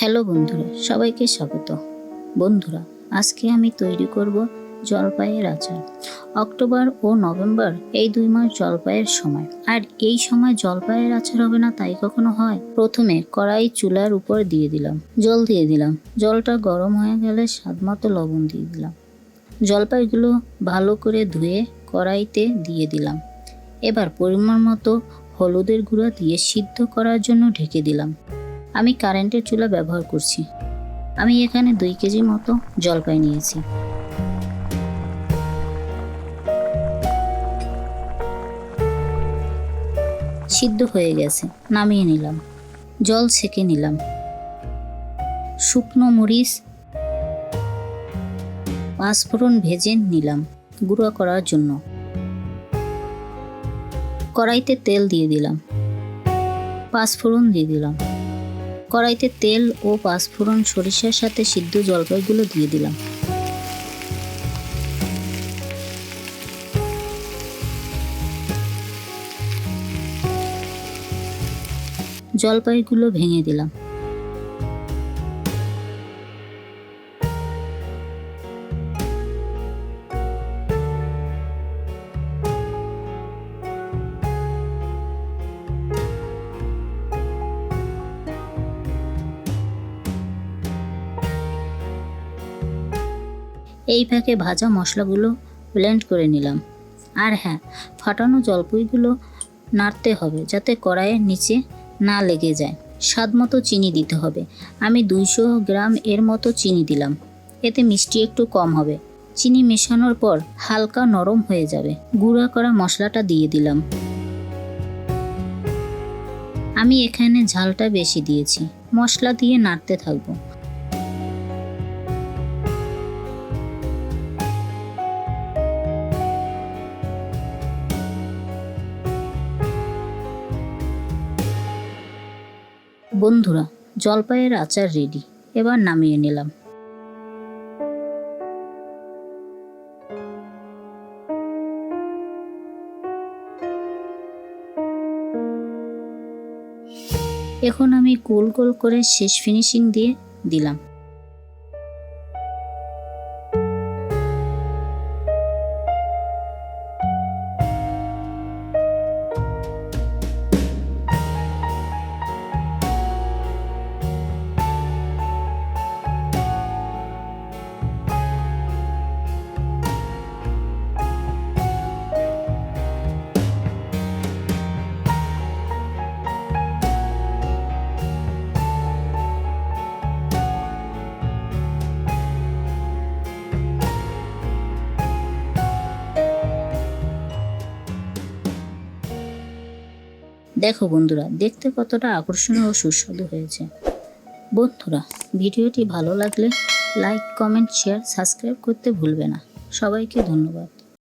Hello বন্ধুরা, সবাইকে স্বাগত। বন্ধুরা, আজকে আমি তৈরি করব জলপাইয়ের আচার। অক্টোবর ও নভেম্বর এই 2 মাস জলপাইয়ের সময়। আর এই সময় জলপাইয়ের আচার হবে না তাই কখনো হয়? প্রথমে কড়াই চুলার উপর দিয়ে দিলাম, জল দিয়ে দিলাম। জলটা গরম হয়ে গেলে স্বাদমতো লবণ দিয়ে দিলাম। জলপাইগুলো ভালো করে ধুয়ে কড়াইতে দিয়ে দিলাম। এবার পরিমাণ মতো হলুদের গুঁড়া দিয়ে সিদ্ধ করার জন্য ঢেকে দিলাম। আমি কারেন্টের চুলা ব্যবহার করছি। আমি এখানে 2 কেজি মতো জলপাই নিয়েছি। সিদ্ধ হয়ে গেছে, নামিয়ে নিলাম। জল ছেঁকে নিলাম। শুকনো মরিচ, পাঁচফোড়ন ভেজে নিলাম গুঁড়া করার জন্য। কড়াইতে তেল দিয়ে দিলাম, পাঁচফোড়ন দিয়ে দিলাম। কড়াইতে তেল ও পাঁচফোড়ন সরিষার সাথে সিদ্ধ জলপাইগুলো দিয়ে দিলাম। জলপাইগুলো ভেঙে দিলাম। এই ফাঁকে ভাজা মশলাগুলো ব্লেন্ড করে নিলাম। আর হ্যাঁ, ফাটানো জলপাইগুলো নাড়তে হবে যাতে কড়াইয়ের নিচে না লেগে যায়। স্বাদমতো চিনি দিতে হবে। আমি 200 গ্রাম এর মতো চিনি দিলাম। এতে মিষ্টি একটু কম হবে। চিনি মেশানোর পর হালকা নরম হয়ে যাবে। গুঁড়া করা মশলাটা দিয়ে দিলাম। আমি এখানে ঝালটা বেশি দিয়েছি। মশলা দিয়ে নাড়তে থাকবো। বন্ধুরা, জলপাইয়ের আচার রেডি। এবার নামিয়ে নিলাম। এখন আমি গোল গোল করে শেষ ফিনিশিং দিয়ে দিলাম। দেখো বন্ধুরা, দেখতে কতটা আকর্ষণীয় ও সুস্বাদু হয়েছে। বন্ধুরা, ভিডিওটি ভালো লাগলে লাইক, কমেন্ট, শেয়ার, সাবস্ক্রাইব করতে ভুলবে না। সবাইকে ধন্যবাদ।